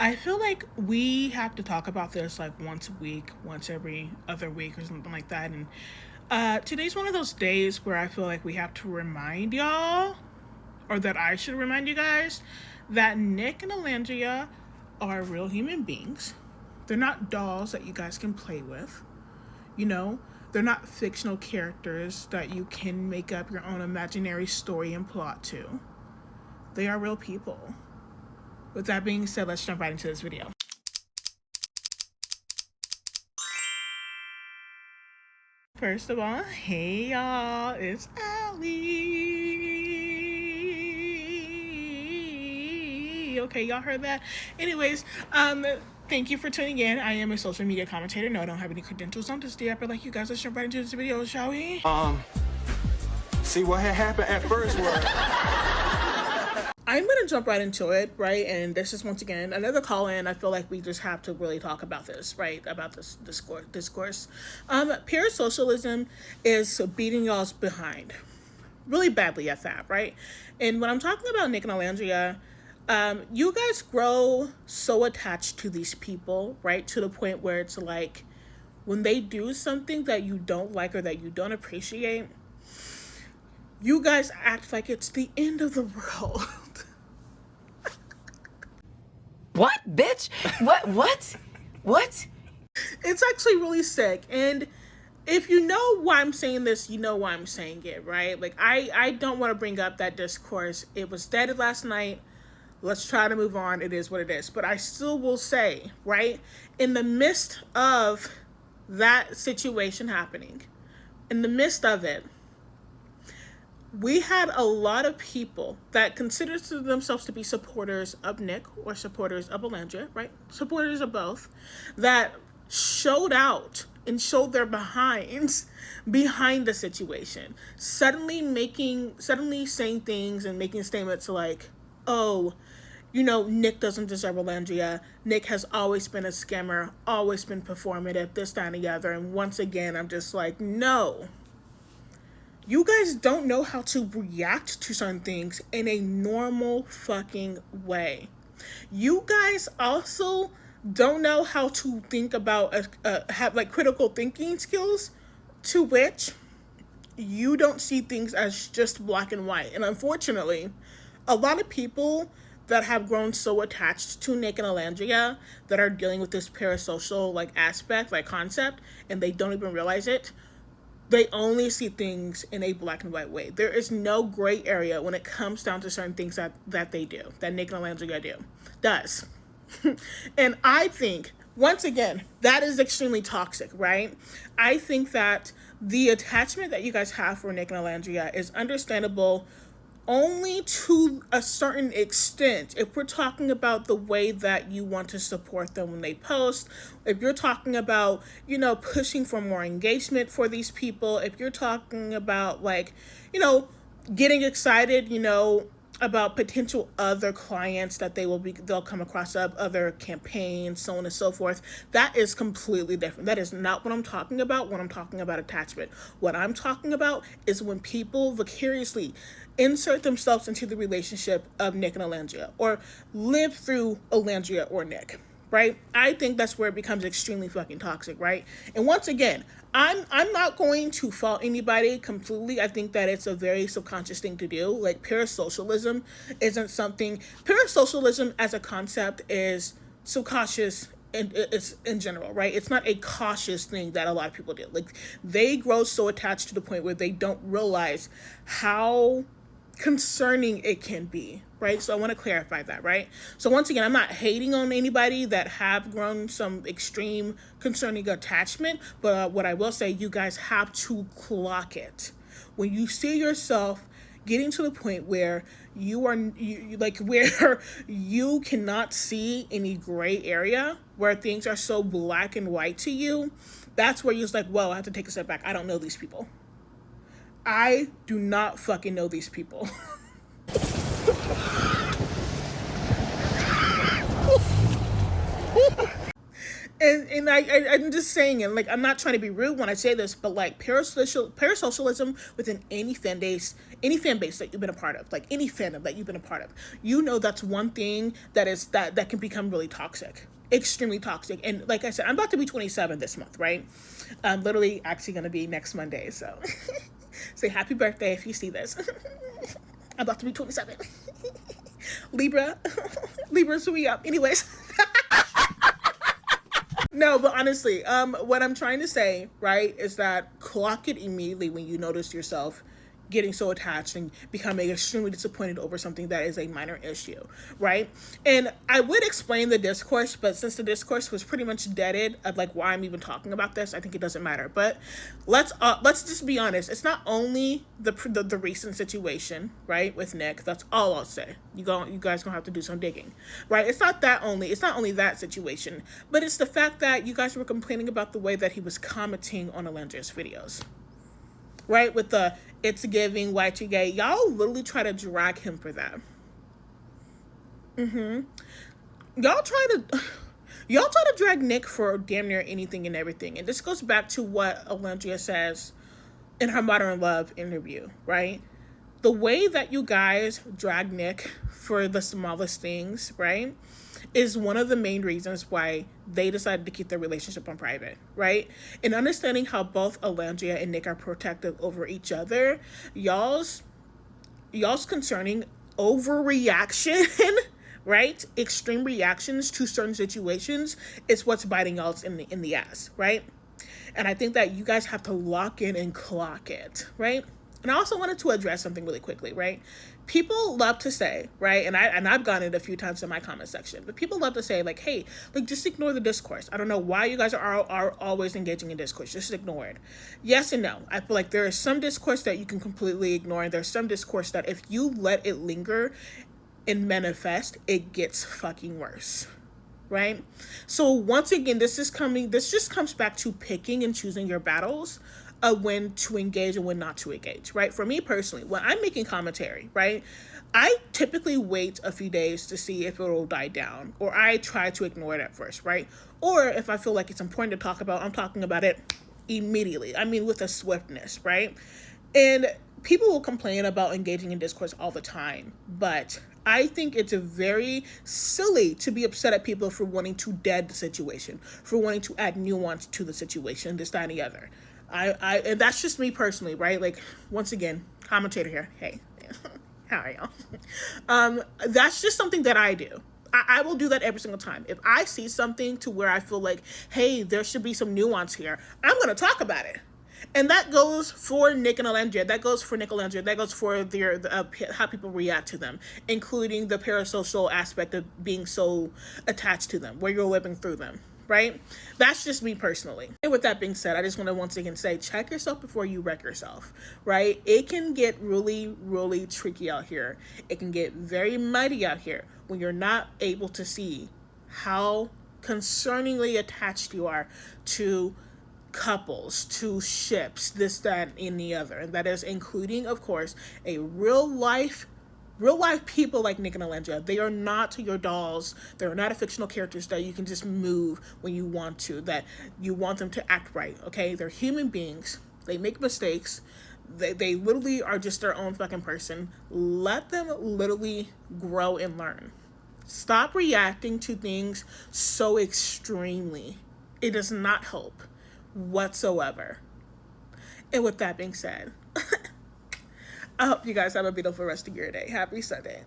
I feel like we have to talk about this like once a week, once every other week, or something like that. And today's one of those days where I feel like we have to remind y'all, or that I should remind you guys, that Nick and Alandria are real human beings. They're not dolls that you guys can play with. You know, they're not fictional characters that you can make up your own imaginary story and plot to. They are real people. With that being said, let's jump right into this video. First of all, hey y'all, it's Allie. Okay, y'all heard that? Anyways, thank you for tuning in. I am a social media commentator. No, I don't have any credentials on this day, but like you guys, let's jump right into this video, shall we? See what had happened at first was... I'm going to jump right into it, right? And this is, once again, another call-in. I feel like we just have to really talk about this, right? About this discourse. Parasocialism is beating y'all's behind. Really badly at that, right? And when I'm talking about Nick and Alandria, you guys grow so attached to these people, right? To the point where it's like, when they do something that you don't like or that you don't appreciate, you guys act like it's the end of the world. What, bitch? What? It's actually really sick. And if you know why I'm saying this, you know why I'm saying it, right? Like, I don't want to bring up that discourse. It was dead last night. Let's try to move on. It is what it is. But I still will say, right, in the midst of that situation happening, in the midst of it, we had a lot of people that consider themselves to be supporters of Nick or supporters of Alandria, right? Supporters of both, that showed out and showed their behinds behind the situation. Suddenly saying things and making statements like, oh, you know, Nick doesn't deserve Alandria. Nick has always been a scammer, always been performative, this, that, and the other. And once again, I'm just like, no. You guys don't know how to react to certain things in a normal fucking way. You guys also don't know how to think about, have like critical thinking skills, to which you don't see things as just black and white. And unfortunately, a lot of people that have grown so attached to Nick and Alandria that are dealing with this parasocial like aspect, like concept, and they don't even realize it, they only see things in a black and white way. There is no gray area when it comes down to certain things that they do, that Nick and Alandria does. And I think, once again, that is extremely toxic, right? I think that the attachment that you guys have for Nick and Alandria is understandable only to a certain extent. If we're talking about the way that you want to support them when they post, if you're talking about, you know, pushing for more engagement for these people, if you're talking about, like, you know, getting excited, you know, about potential other clients that they'll come across, other campaigns, so on and so forth, that is completely different. That is not what I'm talking about when I'm talking about attachment. What I'm talking about is when people vicariously insert themselves into the relationship of Nick and Alandria, or live through Alandria or Nick, right? I think that's where it becomes extremely fucking toxic, right? And once again, I'm not going to fault anybody completely. I think that it's a very subconscious thing to do. Like, parasocialism isn't something... Parasocialism as a concept is subconscious, and it's in general, right? It's not a cautious thing that a lot of people do. Like, they grow so attached to the point where they don't realize how concerning it can be, right? So I want to clarify that, right? So once again, I'm not hating on anybody that have grown some extreme concerning attachment, but what I will say, you guys have to clock it. When you see yourself getting to the point where where you cannot see any gray area, where things are so black and white to you, that's where you're just like, whoa, I have to take a step back. I don't know these people. I do not fucking know these people. And I'm just saying, and like, I'm not trying to be rude when I say this, but like parasocialism within any fan base that you've been a part of, like any fandom that you've been a part of, that's one thing that can become really toxic, extremely toxic. And like I said, I'm about to be 27 this month, right? I'm literally actually going to be next Monday, so say happy birthday if you see this. I'm about to be 27. Libras, we up. Anyways. No, but honestly, what I'm trying to say, right, is that clock it immediately when you notice yourself getting so attached and becoming extremely disappointed over something that is a minor issue, right? And I would explain the discourse, but since the discourse was pretty much deaded of like why I'm even talking about this, I think it doesn't matter. But let's just be honest. It's not only the recent situation, right, with Nick. That's all I'll say. You guys gonna have to do some digging, right? It's not only that situation, but it's the fact that you guys were complaining about the way that he was commenting on NicOlandria's videos. Right, with the it's giving Y2K, y'all literally try to drag him for that. Y'all try to drag Nick for damn near anything and everything, and this goes back to what NicOlandria says in her Modern Love interview, right? The way that you guys drag Nick for the smallest things, right, is one of the main reasons why they decided to keep their relationship on private, right? And understanding how both NicOlandria and Nick are protective over each other, y'all's concerning overreaction, right? Extreme reactions to certain situations is what's biting y'all's in the ass, right? And I think that you guys have to lock in and clock it, right? And I also wanted to address something really quickly, right? People love to say, right, and I've gotten it a few times in my comment section, but people love to say, like, hey, like, just ignore the discourse. I don't know why you guys are always engaging in discourse. Just ignore it. Yes and no. I feel like there is some discourse that you can completely ignore, and there's some discourse that if you let it linger and manifest, it gets fucking worse. Right? So once again, this just comes back to picking and choosing your battles of when to engage and when not to engage, right? For me personally, when I'm making commentary, right, I typically wait a few days to see if it will die down, or I try to ignore it at first, right? Or if I feel like it's important to talk about, I'm talking about it immediately. I mean, with a swiftness, right? And people will complain about engaging in discourse all the time, but I think it's very silly to be upset at people for wanting to dead the situation, for wanting to add nuance to the situation, this, that, and the other. And that's just me personally, right? Like, once again, commentator here. Hey, how are y'all? That's just something that I do. I will do that every single time. If I see something to where I feel like, hey, there should be some nuance here, I'm going to talk about it. And that goes for Nick and NicOlandria. That goes for NicOlandria. That goes for how people react to them, including the parasocial aspect of being so attached to them, where you're living through them, right? That's just me personally. And with that being said, I just want to once again say, check yourself before you wreck yourself, right? It can get really, really tricky out here. It can get very muddy out here when you're not able to see how concerningly attached you are to couples, to ships, this, that, and the other. And that is including, of course, a real life people like Nick and NicOlandria. They are not your dolls. They're not a fictional characters that you can just move when you want to, that you want them to act right, okay? They're human beings. They make mistakes. They literally are just their own fucking person. Let them literally grow and learn. Stop reacting to things so extremely. It does not help whatsoever. And with that being said, I hope you guys have a beautiful rest of your day. Happy Sunday.